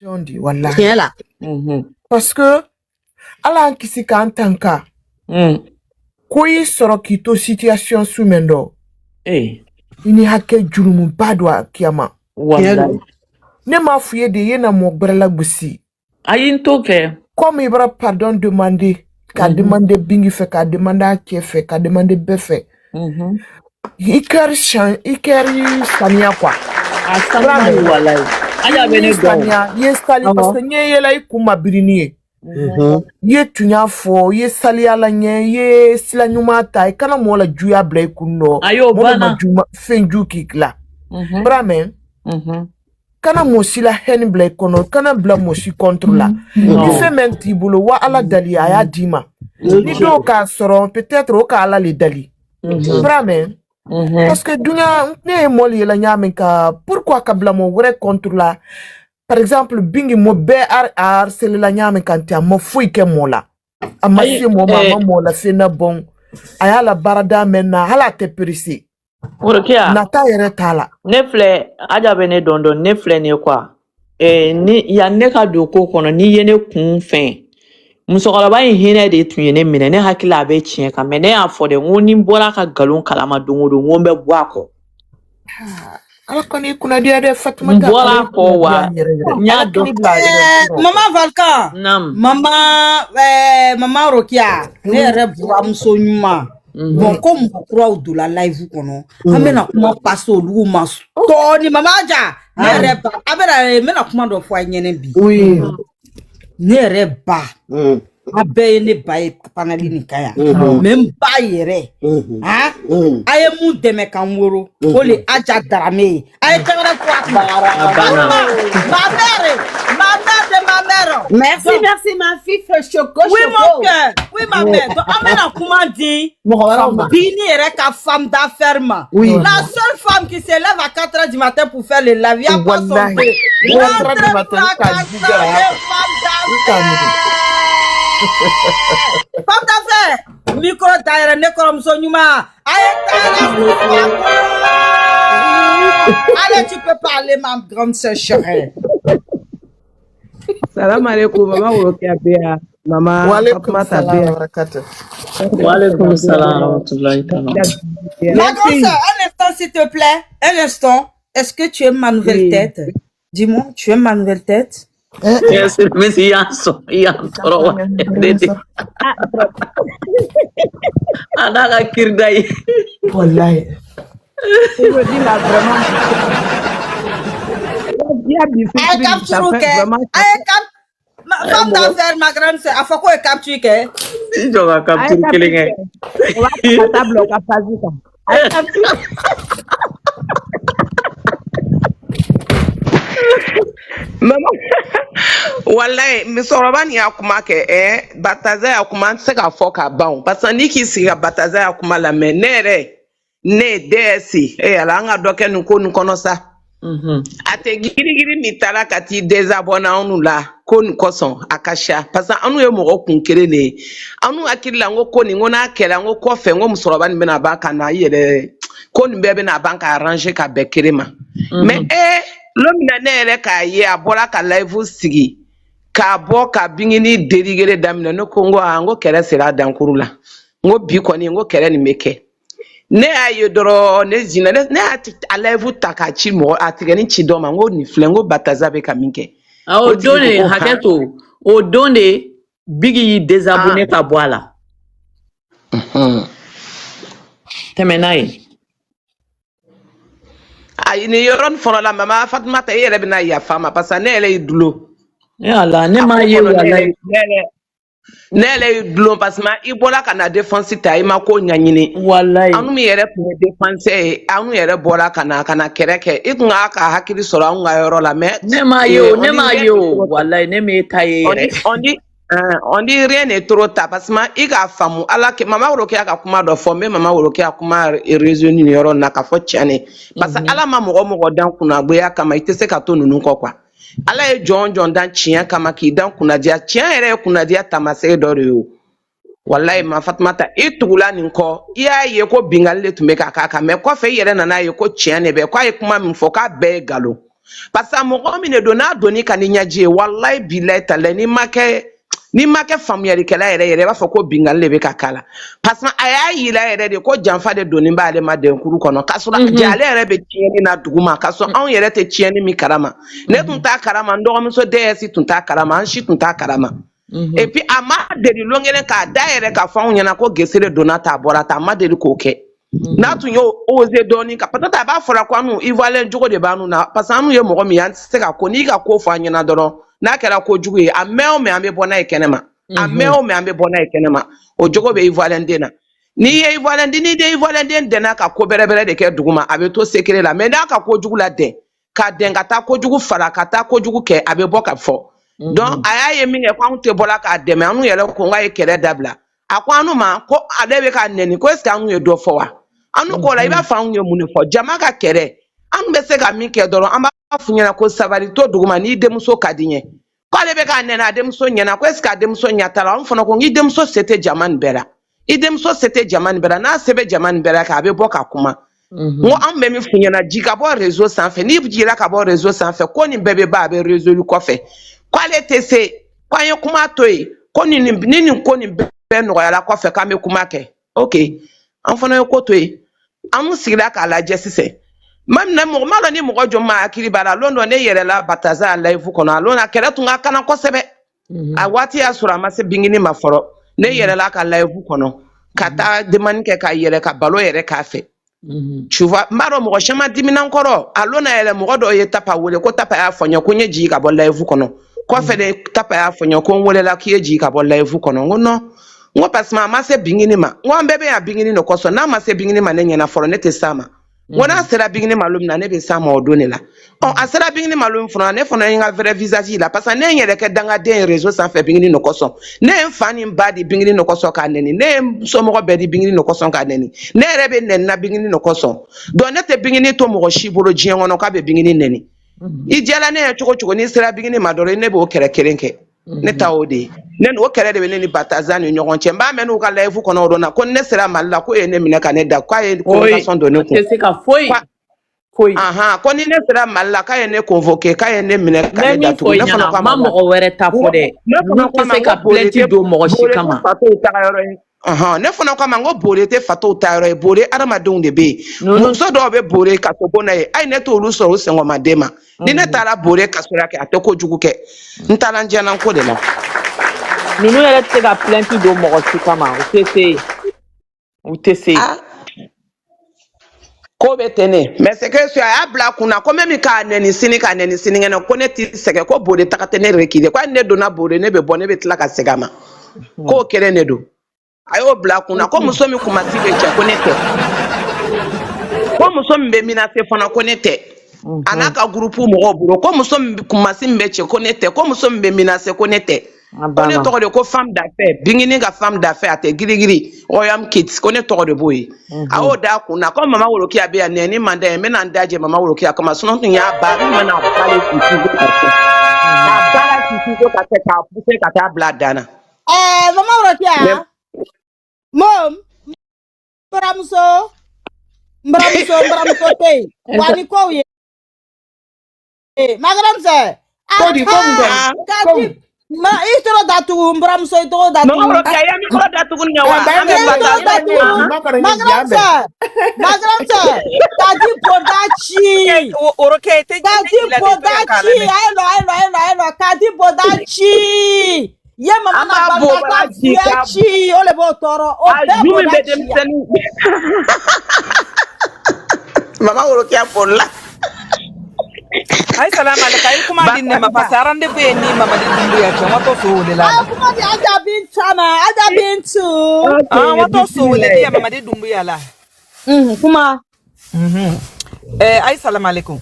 Jondi, wallahi. Tiens là. Parce que, ala kisi ka antanka. Koi soro kito situation sumendo. Ini hake jurumu badwa kiyama. Wallahi. Ne ma fouye de yena mo brela busi. Ayin toke. Comme ibra pardon demander. Ka demander bingi fe, ka demander ake fe, ka demander befe. Ikari sania kwa. Asani wallahi. Aya bene sania ye sali parce que nye yela ikuma birini. Ye tunya fo, ye sali ala nye, ye sila nyuma ta, kana mo la juya bla ikuno. Ayo bana. Fenju kikla. Brame. Kana mo sila hen bla ikono, kana bla mo si controla. Ni fe men tibulo wa ala dali aya dima. Ni do ka soro peut-être o ka ala le dali. Brame. Parce que dunya ne moli la nyame ka pourquoi ka bla mo wre controla. Par exemple, bingi mo be ar sele la nyame kantia mo fui ke mola. Amasi mo mama mola fena bon. Aya la barada mena hala te perisi. Orokia. Nata yere tala. Nefle aja bene dondo nefle ne kwa. Ni ya neka doko kono ni yene kun fen. Musokoloba in hine de tun yene mine ne hakila be chien ka mene afode ngoni bora ka galon kalama dongo ngombe bwako. Ala koni kuna dia de Fatima bora ko wa nya do Mama Valka. Nam. Mama Rokia. Ne rebu amso nyuma. Bon, comme on croit au la live kono, amena kuma passe au loup mas. Tony mama ja, ne reba, abera mena kuma do fo anyene bi. Oui. Ne reba. Abe ne bae panali ni kaya. Même ba yere. Ha? Aye mu deme kan woro. Ole aja drame. Aye tawara kwa. Ma mère. Merci ma fille choco. Oui mon cœur. Oui ma mère. Donc amena comment dit? Bini ka femme d'affaires ma. La seule femme qui se lève à 4h du matin pour faire le lave, il y a pas son peu. 4h du matin Femme d'affaires. Micro d'ailleurs ne comme son nyuma. Allez, tu peux parler ma grande sœur chérie. Salam alaikum, maman Orokia Bea. Maman Fatima Tabea. Wa alaikum salam wa rahmatullahi ta'ala. Ma grande sœur, un instant s'il te plaît. Un instant. Est-ce que tu aimes ma nouvelle tête? Dis-moi, tu aimes ma nouvelle tête? Yes, mais il y a trop. Ada kirdai. Wallahi. Je dis là vraiment. Femme d'affaires, ma grande sœur, il faut qu'on capture que. Si je vais capturer quelqu'un. La table au capazita. Maman, wallahi, misoroba ni akuma ke bataza ya kuma se ka fo ka ban parce que ni ki si ka bataza ya kuma la mais ne desi ala nga doke nu ko nu kono sa ate giri mi tala kati désabonner onu la ko nu koson akasha parce que anu ye mogo kunkere ne anu akilla ngo ko ni ngona kela ngo ko fe ngo misoroba ni bena ba kana yele ko ni bebe na banka arranger ka bekerema mais l'homme n'a ka ye abora ka live sigi ka bo ka bingini deligere damina no kongo ngo kere sera dankuru la ngo bi koni ngo kere ni meke ne ayo doro ne zina ne ati live takachi mo atigani chidoma ngo ni flengo bataza be kaminke o donne haketo o donne bigi désabonné ka boala temenai ay ni yoron fono la mama Fatima ta yele bina ya fama parce que ne ele dulo ala ne ma ye wala ne ele dulo parce que ibola kana défense ta ima ko nyanyini wallahi anu mi yere pour défense anu yere bola kana kereke ikunga ka hakili soro anu yoro la mais ne ma ye wallahi ne me taye on dit rien n'est trop tard parce que il a famu ala ke mama Orokia ka kuma do former mama Orokia kuma réseau ni yoro na ka fo tiane parce que ala ma mogo dan kuna gbeya kama itese ka to nunu ko kwa ala e John dan chien kama ki dan kuna dia chien ere kuna dia tamase do re wallahi ma Fatima ta itugula ni ko iya ye ko bingalle tumeka kaka me ko fe yere na na ye ko chien ne be ko ye kuma mi fo ka be galo parce que mɔgɔ min de don n'a donni ka ni ɲɛji ye wallahi bilahi talahi ni ma kɛ faamuyalikɛla yɛrɛ yɛrɛ i b'a fɔ ko bingali de bɛ ka k'a la parce que a y'a yira yɛrɛ de ko janfa de donni b'ale ma denkuru kɔnɔ k'a sɔrɔ ja ale yɛrɛ bɛ tiɲɛni na duguma k'a sɔrɔ anw yɛrɛ tɛ tiɲɛni min kalama ne tun t'a kalama n dɔgɔmuso DS tun t'a kalama an si tun t'a kalama et puis a ma deli lon kelen k'a da yɛrɛ k'a fɔ anw ɲɛna ko gesere donna ta bɔra ta a ma deli k'o kɛ n'a tun y'o osé dɔɔni ka peut-être a b'a fɔra ko anu ivoirien jogo de b'anu na parce que anu ye mɔgɔ min ye an tɛ se ka ko n'i ka ko fɔ an ɲɛna dɔrɔn n'a kɛra kojugu ye a mɛn o mɛn an bɛ bɔ n'a ye kɛnɛma a mɛn o mɛn an bɛ bɔ n'a ye kɛnɛma o jogo bɛ ivoirien den na n'i ye ivoirien den ni den ivoirien den dɛnna ka ko bɛrɛbɛrɛ de kɛ duguma a bɛ to sekere la mais n'a ka kojugu la dɛn ka dɛn ka taa kojugu fara ka taa kojugu kɛ a bɛ bɔ ka fɔ donc a y'a ye min kɛ ko anw tɛ bɔla k'a dɛmɛ anw yɛrɛ ko n k'a ye kɛlɛ dabila a ko anu ma ko ale bɛ k'a nɛni ko est ce que anw ye dɔ fɔ wa anu ko la i b'a fɔ anw ye mun de fɔ jama ka kɛlɛ anw bɛ se ka min kɛ dɔrɔn an b'a f'u ɲɛna ko sabali to duguma n'i denmuso ka di n ye k'ale bɛ k'a nɛni a denmuso ɲɛna ko est ce que a denmuso ɲɛ t'a la anw fana ko n k'i denmuso se tɛ jama nin bɛɛ la i denmuso se tɛ jama nin bɛɛ la n'a se bɛ jama nin bɛɛ la k'a bɛ bɔ ka kuma n ko anw bɛ min f'u ɲɛna ji ka bɔ réseau sanfɛ n'i jira ka bɔ réseau sanfɛ ko nin bɛɛ bɛ ban a bɛ résolu kɔfɛ k'ale tɛ se k'an ye kuma to yen ko ni nin ko nin bɛɛ nɔgɔyala kɔfɛ k'an bɛ kuma kɛ ok an fana ye ko to yen an sigira k'a lajɛ sisan ma dɔn ni mɔgɔ jɔn ma hakili b'a la lon dɔ ne yɛrɛla Bataza a live kɔnɔ a lon na kɛlɛ tun ka kanan kosɛbɛ a waati y'a sɔrɔ a ma se bingini ma fɔlɔ ne yɛrɛla ka live kɔnɔ ka taa demande kɛ ka yɛrɛ ka balo yɛrɛ k'a fɛ tu vois n b'a dɔn mɔgɔ caman dimina kɔrɔ a lon na yɛrɛ mɔgɔ dɔ ye Tapa wele ko Tapa y'a fɔ n ye ko n ye jigin ka bɔ live kɔnɔ kɔfɛ de Tapa y'a fɔ n ye ko n welela k'i ye jigin ka bɔ live kɔnɔ n ko non n ko parce que a ma se bingini ma n ko an bɛɛ bɛ yan bingini de kɔsɔn n'a ma se bingini ma ne ɲɛna fɔlɔ ne tɛ s'a ma n ko n'a sera bingini ma don min na ne bɛ s'a ma o don de la a sera bingini ma don fana ne fana ye n ka vrai visage la parce que ne ye n yɛrɛ kɛ dangaden ye réseau sanfɛ bingini de kɔsɔn ne ye n fa ni n ba di bingini de kɔsɔn k'a nɛni ne ye n somɔgɔ bɛɛ di bingini de kɔsɔn k'a nɛni ne yɛrɛ bɛ nɛni na bingini de kɔsɔn donc ne tɛ bingini to mɔgɔ si bolo diɲɛ kɔnɔ k'a bɛ bingini nɛni i diyala ne ye cogo cogo n'i sera bingini ma dɔrɔn ne b'o kɛlɛ kelen kɛ ne ta o de ye ne o kɛlɛ de bɛ ne ni Bataza ni ɲɔgɔn cɛ n b'a mɛn n'u ka live kɔnɔ o don na ko ne sera Mali la ko ye ne minɛ ka ne da k'a ye convocation don ne kun tɛ se ka foyi ko ni ne sera Mali la k'a ye ne convoqué k'a ye ne minɛ ka ne da tugun ne fana ko ma mɔgɔ wɛrɛ ta fɔ dɛ n'u tɛ se ka plainte don mɔgɔ si kama ne fana ko ma n ko bore tɛ fataw ta yɔrɔ ye bore adamadenw de bɛ yen muso dɔw bɛ bore ka so bona ye ayi ne t'olu sɔrɔ u sɛngɔmaden ma ni ne taara bore kasora kɛ a tɛ kojugu kɛ n taara n jɛnna ko de la ninnu yɛrɛ tɛ se ka plainte don mɔgɔ si kama u tɛ se ko bɛ tɛ ne mais c'est que a y'a bila a kunna ko min k'a nɛni sini kɛnɛ ko ne tɛ sɛgɛn ko bore taga tɛ ne reculer ko hali ne donna bore ne bɛ bɔ ne bɛ tila ka segin a ma k'o kelen de don a y'o bila a kunna ko muso min kumasi bɛ cɛ ko ne tɛ ko muso min bɛ menacer fana ko ne tɛ a n'a ka groupe mɔgɔw bolo ko muso min kumasi min bɛ cɛ ko ne tɛ ko muso min bɛ menacer ko ne tɛ ko ne tɔgɔ de ko femme d'affaires bingini ka femme d'affaires a tɛ girigiri Oyam Kids ko ne tɔgɔ de b'o ye a y'o da a kunna ko Mama Worokiya bɛ yan nɛni man da ye n bɛna n da jɛ Mama Worokiya kama sinon tun y'a ba n mana bale sisi ko ka kɛ a bala sisi ko ka kɛ k'a pousser ka taa bila a dan na. Mama Worokiya mom mbaramuso te wani ko ye magaram se ko di ko mun ma itoro datugu mbaramuso itoro datugu Mama Worokiya ya mi ko datugu nya wa magaram se tadi podachi Oroke te tadi podachi ayo tadi podachi ye mama na bata chi ole bo toro o be podachi Mama Worokiya pola ay salam alaikum ay kuma din ne ma pasaran de be ni mama de dumbu ya ce wato so le la kuma di aja bintu wato so le dia mama de dumbu ya la kuma ay salam alaikum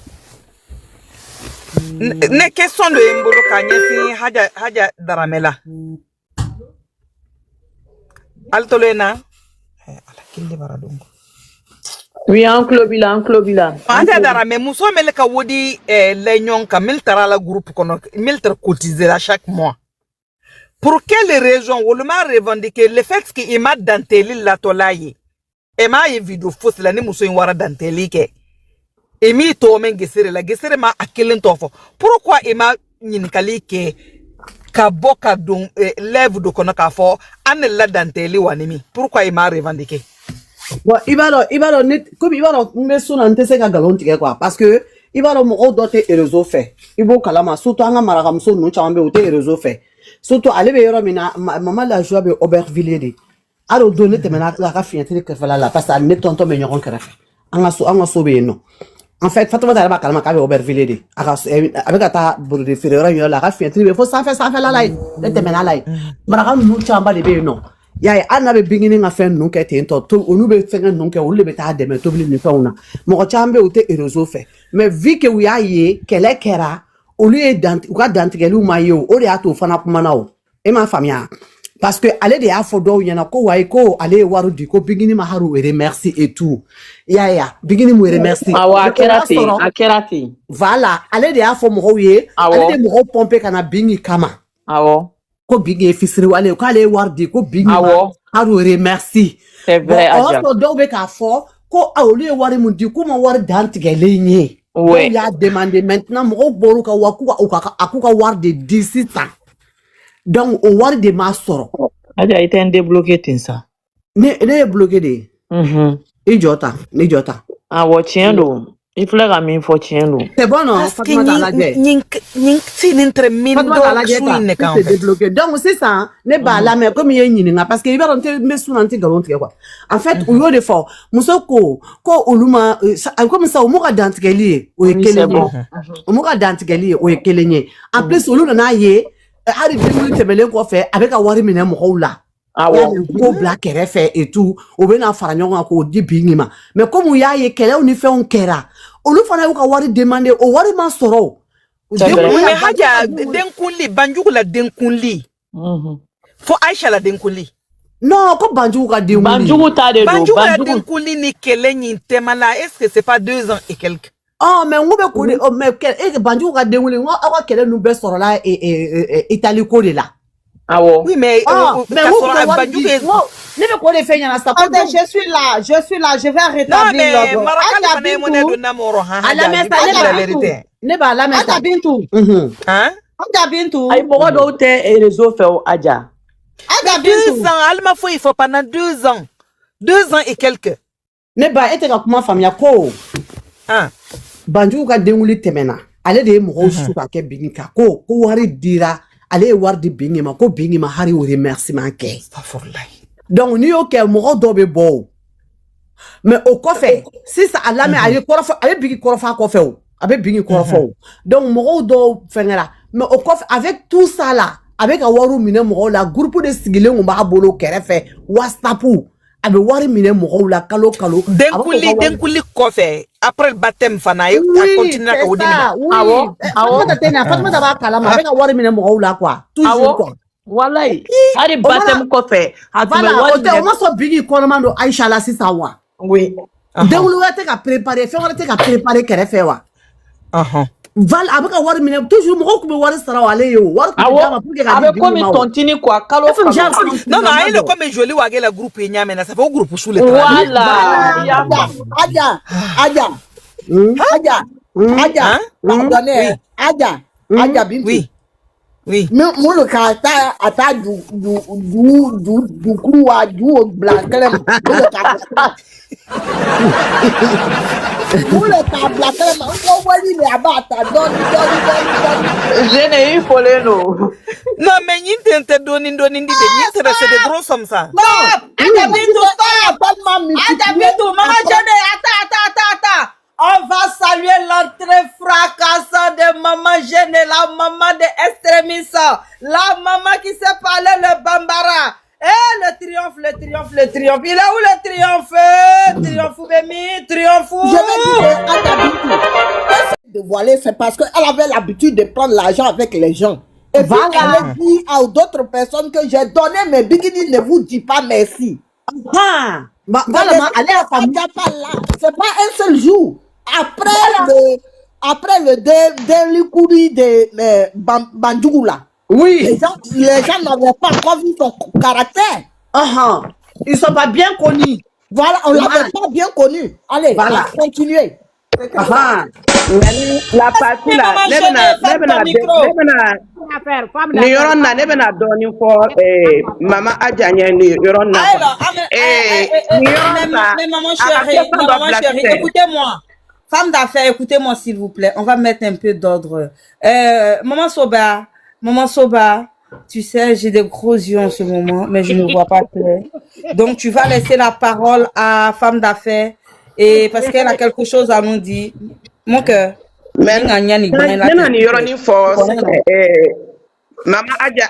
ne question de mbolo ka nyesi haja daramela altolena ala kille baradongo oui en clobila anda darame muso mele ka wodi l'union ka mil tara la groupe kono mil ter cotiser à chaque mois pour quelle raison ou le m'a revendiqué le fait que il m'a danteli la tolaye e ma ye vidéo fausse la ni muso in wara danteli ke Emi to men gesere la gesere ma akelen tofo. Pourquoi ema nyinkali ke ka boka don lève do kono ka fo an la danteli wanimi. Pourquoi ema revendiquer? Bon, ibaro net comme ibaro meso na ntese ka galon tige quoi parce que ibaro mo dote réseau fait. Ibo kalama surtout anga maraka mso no chambe o te réseau fait. Surtout ale be yoro mina maman la joie be Aubervilliers de. Aro donner te mena la ka fientele ke fala la parce que ne tonton me nyoron kera. Anga so be no. En fait, Fatuma Daraba Kalama Kabe Aubervilliers de. Avec ata buru de ferera yo la ka fientele be fo ça fait la lai. Le te mena lai. Maraka no chamba de be no. Ya ana be bingini nga fen no ke te to onu be fenga no ke o le be ta de me to bili ni fauna. Mo chambe o te réseau fait. Mais vu que oui aye kele kera au lieu d'antiguer ou maillot, au lieu de faire un et ma famille. Parce que aller de Afodo, il y en a ko waiko, aller voir du ko, bigini maharu et remercie et tout. Ya, bigini me remercie. Awa, akerati. Voilà, aller de Afomoye, aller de Moro pompe kana bingi kama. Awo. Ko bingi fisri wale, ko aller voir du ko bingi maharu remercie. C'est vrai, Aja. On se doit ka fo, ko au lieu voir mon du ko ma voir d'antiguer ligné. Ouais. Il a demandé maintenant, mon boruka akuka war de 17 ans. Donc, au war de ma soro. Aja été un débloqué, ça. Ne bloqué de. Idiota. Awo, tiens-le. Il faut la mine for tiens-le. C'est bon, non? Parce que si n'entre mine c'est débloqué. Donc, c'est ça. Ne ba la mais comme il y a parce que il va rentrer mais sous l'anti galon quoi. En fait, au lieu de fort, musoko ko uluma comme ça au moka dantigeli o ekelenye. Au moka dantigeli o ekelenye. En plus, au lieu na ye, hari de tebele ko fait avec a wari mine mo la. Awo ko black fait et tout, o be na faranyo ko di bingima. Mais comme il y a kele on fait on kera. O lu fana ko wari demander o wari man soro. Mais haja denkunli banjugu la denkunli. Fo Aisha la denkunli. Non, ko banjugu ka denkunli. Banjugu ta de do. Banjugu la denkunli ni kele ni temala. Est-ce que c'est pas 2 ans et quelques? Oh, mais on be ko de mais banjugu ka denkunli ngo awa kele nu be soro la Italie ko de la. Awo. Oui, mais banjugu ne be ko de fe nyana sa. Attendez, je suis là, je vais rétablir non, mais l'ordre. Marakali fana monnaie de namoro ha. Ala mesa la vérité. Ne ba la mesa. Aja Bintou. Hein? Aja Bintou. Ay mogo do te réseau fait Aja. Aja 2 Bintou. ans, Alma faut il faut pendant 2 ans. 2 ans et quelques. Ne ba ete ka kuma famia ko. Hein? Banjugu ka denkunli temena. Ale de mo su ka ke binika ko wari dira. Ale war di bingima ko bingima hari o remerciement ke. Donc ni yo ke mo do be bo. Mais au coffre, si ça ala me ale korofo, ale bigi korofa ko fe o. Avec bingi korofo. Donc mo do fengera. Mais au coffre avec tout ça là, avec a waru mine mo la groupe de sigile on ba bolo kerefe WhatsApp. Avec wari mine mo la kalo. Denkuli kofe. Après le baptême fana a continué à odimina. Awo. Fatuma da kala ma avec a wari mine mo la quoi. Toujours quoi. Wallahi. Hari baptême kofe. Voilà, on m'a so bigi konomando Aisha la si sawa. Oui. Denkuli wa te ka préparer, fait on te ka préparer kerefe wa. Val avec a wari mine toujours mo ko be wari sara wale yo. Wari ko dama pour que avec comme tontini quoi. Kalo. Non, il est comme joli wa la groupe nyame na ça fait au groupe sous les voilà. Aja. Pardonnez. Aja Bintou. Oui. Mon le caractère à du couloir du blanc. Pour le tabla, on voit lui les abattre. Donne. Je n'ai eu poleno. Non, mais il t'es donné c'est des gros sommes ça. Non, Aja Bintou, maman, attends. On va saluer l'entrée fracassante de maman Jeune, la maman de Extremis, la maman qui sait parler le bambara. Le triomphe. Il est où le triomphe? Triomphe, Bémi, triomphe. Je vais dire à Aja Bintou, de voiler, c'est parce qu'elle avait l'habitude de prendre l'argent avec les gens. Et puis elle dit à d'autres personnes que j'ai donné mes bikinis, ne vous dis pas merci. Voilà, allez à famille. C'est pas un seul jour. Après le dernier coup de Banjougou là. Oui. Les gens n'avaient pas encore vu son caractère. Ils sont pas bien connus. Voilà, on l'avait pas bien connu. Allez, voilà. Continuez. Aha. La partie là, maman ne chérie, bɛna ferme ton micro. ni yɔrɔ na ne bɛna dɔɔni fɔ mama Adja ɲɛ ni yɔrɔ na Alors, ni yɔrɔ sa mais maman a ka chérie, question dɔ bila sisan. écoutez-moi. Femme d'affaires, écoutez-moi s'il vous plaît. On va mettre un peu d'ordre. Maman Soba, tu sais, j'ai des gros yeux en ce moment, mais je ne vois pas clair. Donc, tu vas laisser la parole à Femme d'affaires et parce qu'elle a quelque chose à nous dire. Mon cœur. Mais ne na ni yɔrɔnin fɔ mama Adja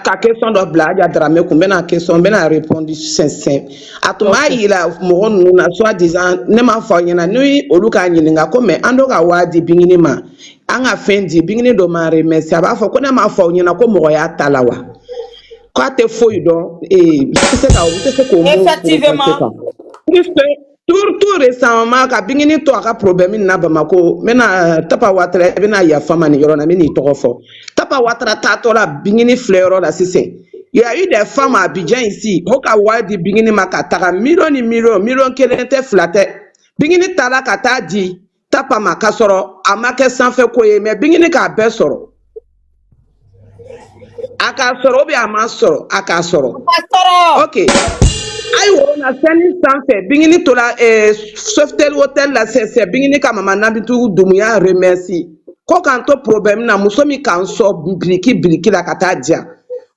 ka question dɔ bila Adja Dramé kun bɛna question n bɛna répondre sisan a tun b'a yira mɔgɔ ninnu na soit disant ne m'a fɔ aw ɲɛna ni olu k'a ɲininka ko mais an do ka wari di Bingini ma an ka fɛn di Bingini dɔ ma remercier a b'a fɔ ko ne m'a fɔ aw ɲɛna ko mɔgɔ y'a ta la wa k'a tɛ foyi dɔn n tɛ se k'o mun effectivement. tout récemment ka Bingini to a ka problème na Bamako mena Tapa Ouattara bena yafa ma ni yɔrɔ na mena i tɔgɔ fɔ Tapa Ouattara taatɔ la Bingini filɛ yɔrɔ la sisan il y a eu des femmes à Abidjan ici o ka wari di Bingini ma ka taga million ni million kelen tɛ fila tɛ Bingini taara ka taa di Tapa ma ka sɔrɔ a ma kɛ sanfɛ ko ye mais Bingini k'a bɛɛ sɔrɔ a k'a sɔrɔ ou bien a ma sɔrɔ a k'a sɔrɔ ok ayi woro na sɛni sanfɛ Bingini tola Sofitel hôtel la c'est Bingini ka mama Nabitu Dumuya remercie ko k'an to problème na muso min k'an sɔn biriki la ka taa diyan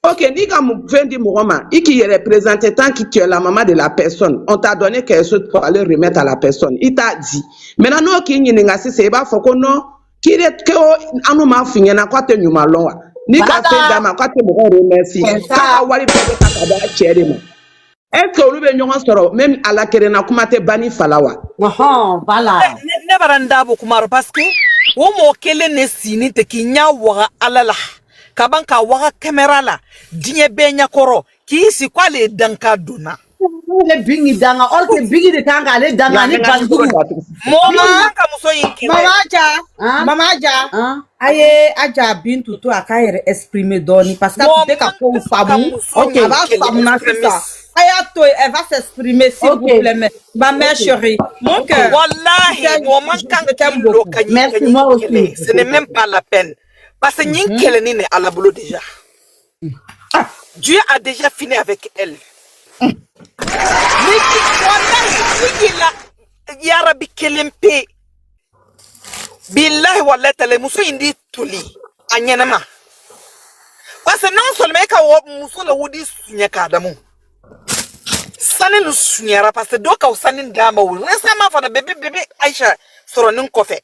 ok n'i ka fɛn di mɔgɔ ma i k'i yɛrɛ présenter tant que tu es la maman de la personne on t'a donné quelque chose pour aller remettre à la personne i t'a di maintenant n'o k'i ɲininka sisan i b'a fɔ ko non anu m'a f'i ɲɛna k'a tɛ ɲuman lɔn wa n'i ka fɛn d'a ma k'a tɛ mɔgɔ remercie k'a ka wari bɛɛ bɛ ta ka bɔ a cɛ de ma est-ce que olu bɛ ɲɔgɔn sɔrɔ même ala kerenna kuma tɛ bani fala wa Voilà. Ne bara n da bɔ kuma parce que o mɔgɔ kelen ne sini tɛ k'i ɲɛ waga ala la ka ban ka waga kamera la diɲɛ bɛɛ ɲɛkɔrɔ k'i si k'ale ye danka donna. Ale Bingi danga, or que Bingi de kanga ale danga ni bandugu. Mama ka muso in kɛlɛ. Mama Adja, Adja Bintu to a ka yɛrɛ exprimer dɔɔni parce que tu tɛ ka ko faamu. Ok, a b'a faamu na sisan. Ayato, elle va s'exprimer s'il vous plaît, ma mère chérie. Mon cœur. Wallahi, Merci, moi aussi. Ce n'est même pas la peine. Parce que Nyin Keleni est à la boulot déjà. Dieu a déjà fini avec elle. Yarabi Kelempe. Billahi wallahi tale muso indi tuli. Anyanama. Parce que non seulement ka muso la wudi sunya kadamu. Sanin lu sunyara parce que doka sanin dama wu récemment fa bébé Aïcha soronin kofe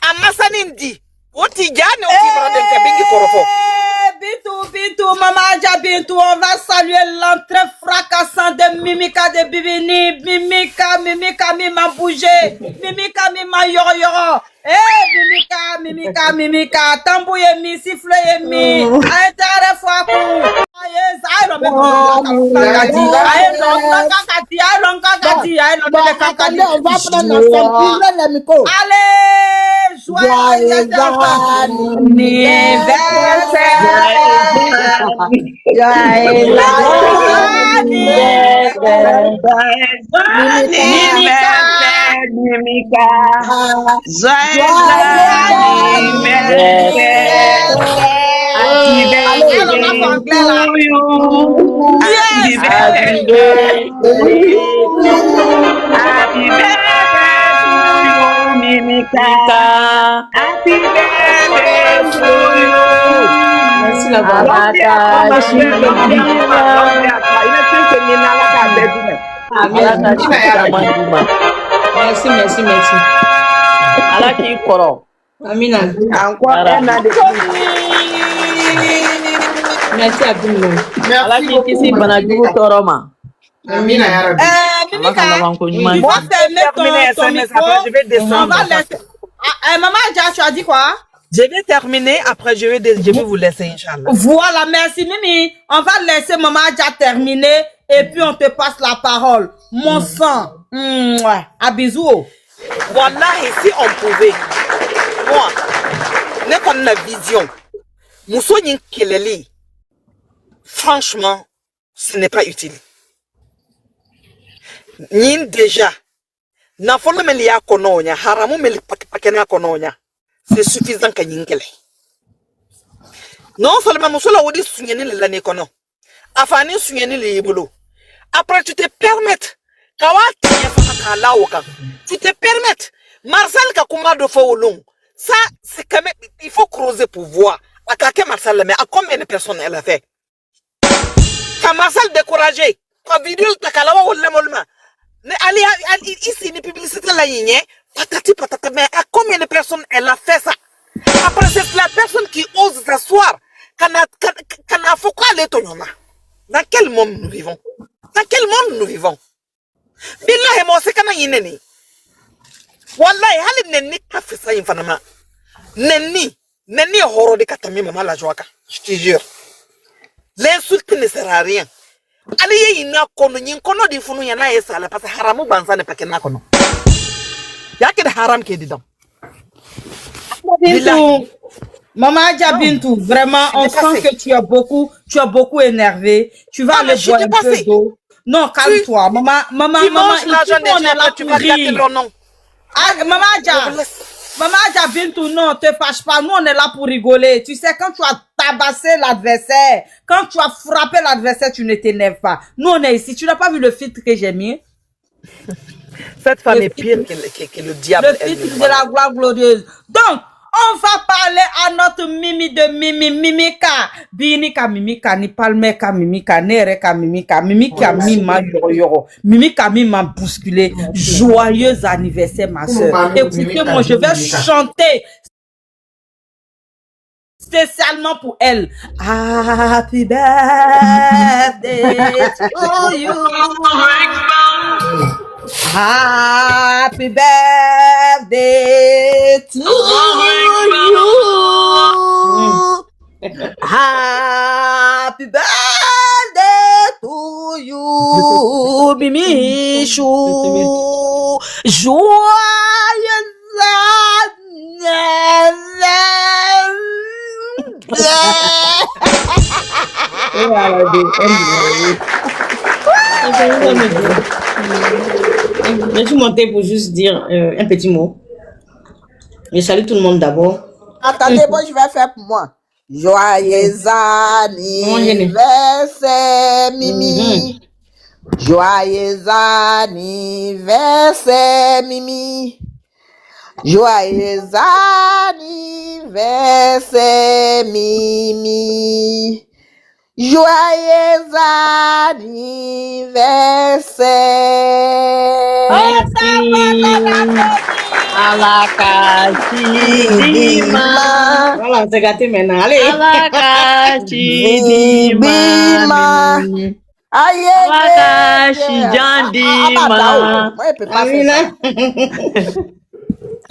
amma sanin di woti jani oti braden ka bingi korofo Bintu, Maman Adja Bintu, on va saluer l'entrée fracassante de Mimika de Bibini. Mimika, m'a bougé. Mimika, m'a yoro. Mimika, tambouye mi, siffle mi. Intérêt fois coup. Allez, joyeux Merci. Ala k'i kɔrɔ. Amina. Merci à tout le monde. Ala k'i kisi banajugu tɔɔrɔ ma. Amina ya Rabbi. Mimika, il faut fermer ton micro. On va laisser. Maman Adja, tu as dit quoi? Je vais terminer, après je vais vous laisser, Inch'Allah. Voilà, merci Mimi. On va laisser Maman Adja terminer et puis on te passe la parole. Mon sang. À bisous. Voilà, si on pouvait, moi, n'est pas une vision. Moussoyin Keleli, franchement, ce n'est pas utile. Ni déjà, Na folo me liya kononya, haramu me li pakena kononya. C'est suffisant ka nyingele. Non seulement musula wodi sunyeni le lani kono. Afani sunyeni le yibulu. Après tu te permets kawati ya faka laoka. Tu te permets Marcel ka kuma do fo long. Ça c'est quand même il faut creuser pour voir. Akake Marcel mais à combien de personnes elle a fait? Ka Marcel découragé. Ka vidéo takalawa wala molma. Mais allez, ici, une publicité la ligne, patati patata, mais à combien de personnes elle a fait ça? Après, c'est la personne qui ose s'asseoir, qu'on a faut quoi aller ton nom. Dans quel monde nous vivons? Dans quel monde nous vivons? Billah et moi, c'est quand même une. Wallahi, hali nenni ka fait ça, infanama. Nenni horreur de katami, maman la joie, je te jure. L'insulte ne sert à rien. Allez, il n'a kono di funu yana esa la parce haramu banza ne pakena kono. Y'a que de haram qui est dedans. Bintou, Maman Adja Bintou, vraiment, on sent que tu as beaucoup énervé. Tu vas aller boire un peu d'eau. Non, calme-toi. Maman, l'argent des gens, tu vas regarder leur nom. Maman Adja Bintou, non, te fâche pas. Nous, on est là pour rigoler. Tu sais, quand tu as tabassé l'adversaire, quand tu as frappé l'adversaire, tu ne t'énerves pas. Nous, on est ici. Tu n'as pas vu le filtre que j'ai mis? Cette femme est pire que le diable. Le filtre de la gloire glorieuse. Donc, on va parler à notre Mimi de Mimika. Binika Mimika, ni palmeka Mimika, nereka Mimika, Mimika mima yoro. Mimika mima bousculé. Joyeux anniversaire, ma soeur. Écoutez-moi, je vais chanter spécialement pour elle. Happy birthday to you. Happy birthday to you. Happy birthday to you, Mimichou. Joyeux Je suis montée pour juste dire un petit mot. Je salue tout le monde d'abord. Attendez, moi je vais faire pour moi. Joyeux anniversaire, Mimi. Joyeux anniversaire, Mimi. Joyeux anniversaire, Mimi. Joyeux anniversaire. Alakashidima. Voilà, on s'est gâté maintenant. Allez. Alakashidima. Alakashijandima.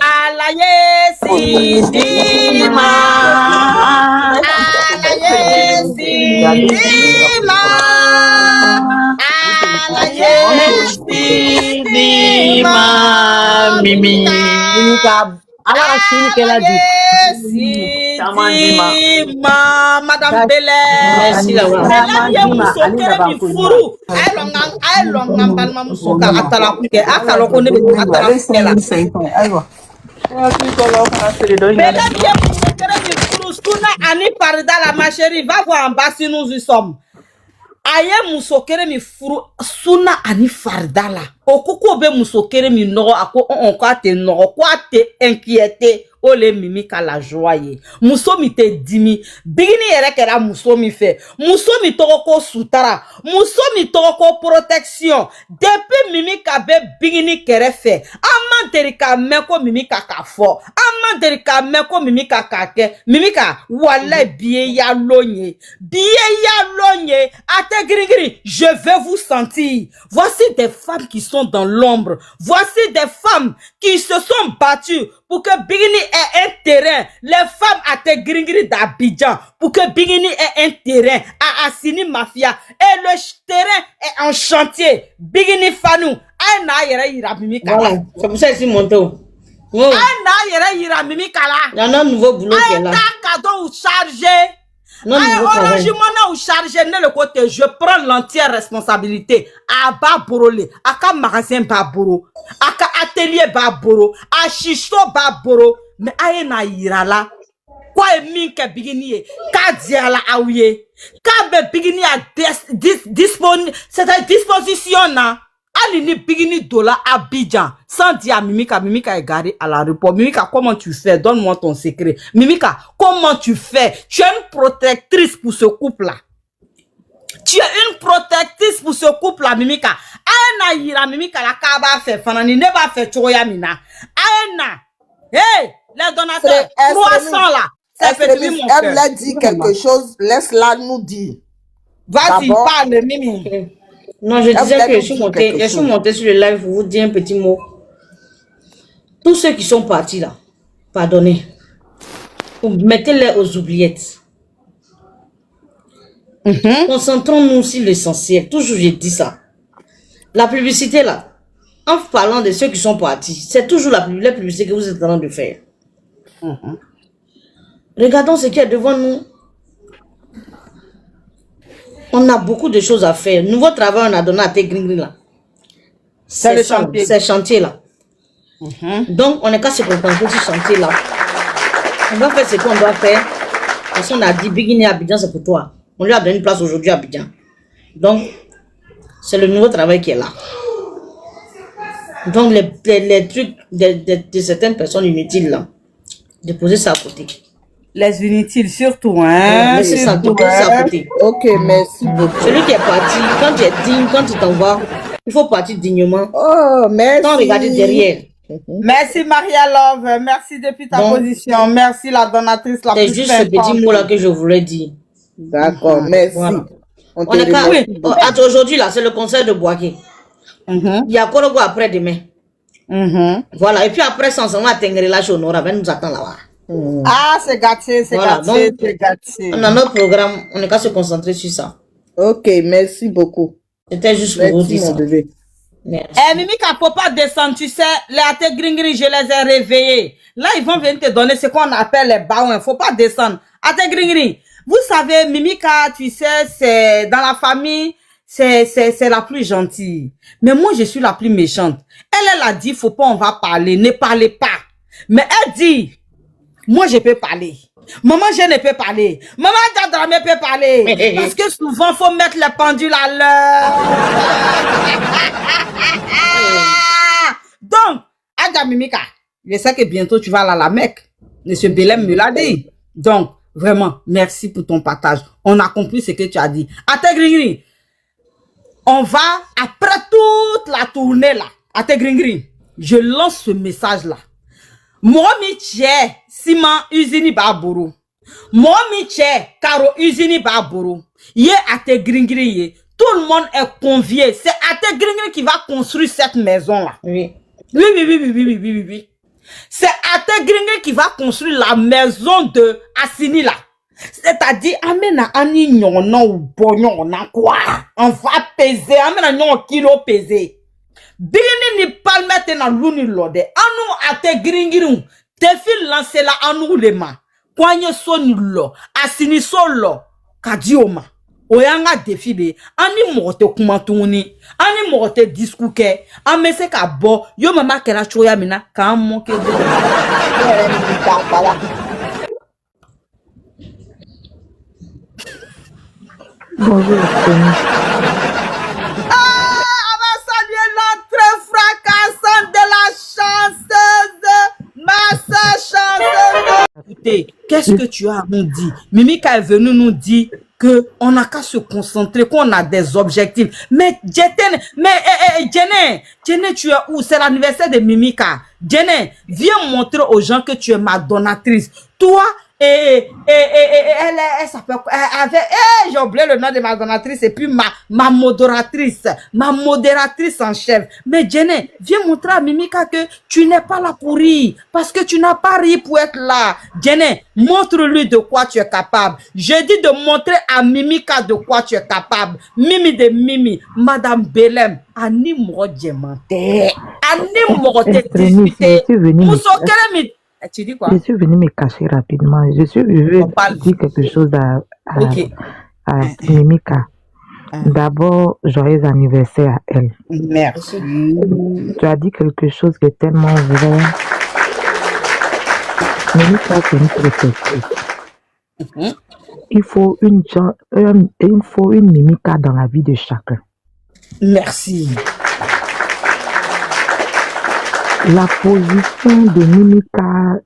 Alaye Sidima. Alaye Sidima. Alaye Sidima. Mimi. Sidima. Madame Belair. Merci d'avoir. Ma chérie, va voir en bas si nous y sommes. Aye musokere mi furu suna ani fardala. Okoko be musokere mi noro ako on kwa te noro kwa te inquiété. Ole Mimika la joie. Muso mi te dimi. Bigini yere kera muso mi fe. Muso mi toko sutara. Muso mi toko protection. Depuis Mimika be bigini kere fe. Aman terika meko Mimika ka fo. Aman terika meko Mimika ka ke. Mimika wale biye ya lonye. Biye ya lonye. Ate gris. Je vais vous sentir. Voici des femmes qui sont dans l'ombre. Voici des femmes qui se sont battues pour que Bigini ait un terrain. Les femmes à te gringri d'Abidjan. Pour que Bigini ait un terrain à Assini Mafia. Et le terrain est en chantier. Bigini Fanou. Voilà, c'est pour ça que je suis monté. Il y en a un nouveau boulot qui est là. Un cadeau chargé. Non, Aïe, nouveau travail. orangement ou chargé le côté, je prends l'entière responsabilité. À Baborole, à ka magasin Baboro, à ka atelier Baboro, à Chicho Baboro, mais aïe na irala. Quoi est minke bigini, ka diala aouye, ka be bigini à disposition na. Alini bigini dola Abidjan, sans dire à Mimika, Mimika est garée à l'aéroport. Mimika, comment tu fais? Donne-moi ton secret. Mimika, comment tu fais? Tu es une protectrice pour ce couple-là. Tu es une protectrice pour ce couple-là, Mimika. Aena yira Mimika la kaba fait, fanani ne va faire choya mina. Aena, hey, les donateurs, 300 là. C'est petit mon Elle cœur. l'a dit quelque chose, laisse-la nous dire. Vas-y, D'abord. parle, Mimi. Non, je Ah, disais vous que avez je suis dit montée quelque chose. sur le live pour vous dire un petit mot. Tous ceux qui sont partis là, pardonnez. Mettez-les aux oubliettes. Concentrons-nous sur l'essentiel. Toujours je dis ça. La publicité là, en parlant de ceux qui sont partis, c'est toujours la publicité que vous êtes en train de faire. Regardons ce qu'il y a devant nous. On a beaucoup de choses à faire. Nouveau travail, on a donné à Tegringri là. C'est le chantier. Ces chantiers là. Donc, on n'est qu'à se concentrer sur ce chantier là. On va faire ce qu'on doit faire. Parce qu'on a dit, Bigini Abidjan, c'est pour toi. On lui a donné une place aujourd'hui à Abidjan. Donc, c'est le nouveau travail qui est là. Donc, les trucs de certaines personnes inutiles là, de poser ça à côté. Les inutiles surtout, hein. Laissez ça surtout, à côté. Ok, merci beaucoup. Celui qui est parti, quand tu es digne, quand tu t'en vas, il faut partir dignement. Oh, merci. Sans regarder derrière. Merci Maria Love, merci depuis ta Donc, position, merci la donatrice la C'est plus juste ce petit importante. mot là que je voulais dire. D'accord, merci. Voilà. On On te est qu'à- remercie oui, beaucoup. aujourd'hui là, c'est le concert de Boaké. Il y a Korogo après demain. Voilà, et puis après ça, on va atteindre la Chonora, va nous attendre là-bas. Ah, c'est gâté, c'est Voilà, gâté, donc, c'est gâté. On a notre programme, on est qu'à se concentrer sur ça. Ok, merci beaucoup. C'était juste pour vous Merci, dire mon ça. bébé. Merci. Eh, Mimika, faut pas descendre, tu sais, les athées gringri, je les ai réveillés. Là, ils vont venir te donner ce qu'on appelle les baouins, faut pas descendre. Athées gringri, vous savez, Mimika, tu sais, c'est, dans la famille, c'est la plus gentille. Mais moi, je suis la plus méchante. Elle a dit, faut pas, on va parler, ne parlez pas. Mais elle dit, moi, je peux parler. Maman, je ne peux parler. Maman, Dramé peut parler. Parce que souvent, faut mettre les pendules à l'heure. Donc, Adja Mimika, je sais que bientôt tu vas aller à la Mecque. Monsieur Belém me l'a dit. Donc, vraiment, merci pour ton partage. On a compris ce que tu as dit. Ategringri, on va, après toute la tournée là, Ategringri, je lance ce message là. Moi, Miché, Simon Usini Baburu. Moi, Miché, Caro Usini Baburu. Yé Ategringri, yé. Tout le monde est convié. C'est Ategringri qui va construire cette maison là. Oui. Oui. C'est Ategringri qui va construire la maison de Assini là. C'est-à-dire, amena ani nyono ou bonyon na quoi. On va peser, amena nyon kilo peser. Bini ni palmete na luni lode. Anu Ategringri. Tefi lance la anu lema. Kwanye soni lo. Assini solo. Kadioma. Oyanga defi be. Ani mote kumatuni. Ani mote diskuke. Amese ka bo. Yo mama kera choya mina. Ka moke de. Bonjour, Tony. Ah, on va saluer l'entrée fracassante de la chanteuse, ma sœur chanteuse. Écoutez, qu'est-ce que tu as à nous dire? Mimika est venue nous dire que on n'a qu'à se concentrer, qu'on a des objectifs. Mais Jenny, tu es où? C'est l'anniversaire de Mimika. Jenny, viens montrer aux gens que tu es ma donatrice. Toi, elle s'appelle, j'ai oublié le nom de ma donatrice et puis ma modératrice en chef. Mais Jenny, viens montrer à Mimika que tu n'es pas là pour rire, parce que tu n'as pas ri pour être là. Jenny, montre-lui de quoi tu es capable. Je dis de montrer à Mimika de quoi tu es capable. Mimi de Mimi, Madame Belém, Ani Morodjemante, Ani Morodé discuter. Tu dis quoi? Je suis venu me cacher rapidement. Je veux dire quelque chose à Ok. Mimika. D'abord, joyeux anniversaire à elle. Merci. Tu as dit quelque chose qui est tellement vrai. Mimika, c'est une protectrice. Il faut une Mimika dans la vie de chacun. Merci. La position de Mimika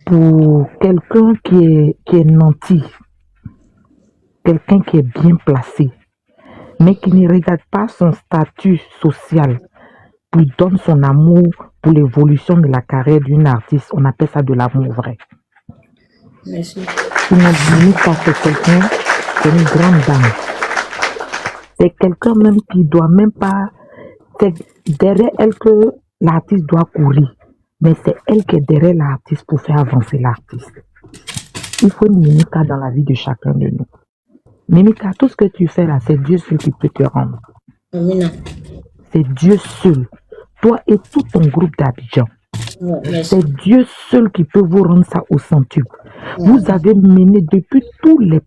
pour quelqu'un qui est nanti, quelqu'un qui est bien placé, mais qui ne regarde pas son statut social, puis donne son amour pour l'évolution de la carrière d'une artiste, on appelle ça de l'amour vrai. Merci. Mimika, c'est quelqu'un, c'est une grande dame. C'est quelqu'un même qui doit même pas, c'est derrière elle que l'artiste doit courir, mais c'est elle qui est derrière l'artiste pour faire avancer l'artiste. Il faut une Mimika dans la vie de chacun de nous. Mimika, tout ce que tu fais là, c'est Dieu seul qui peut te rendre. Amina. C'est Dieu seul. Toi et tout ton groupe d'Abidjan. Ouais, c'est Dieu seul qui peut vous rendre ça au centuple. Vous avez mené depuis tous les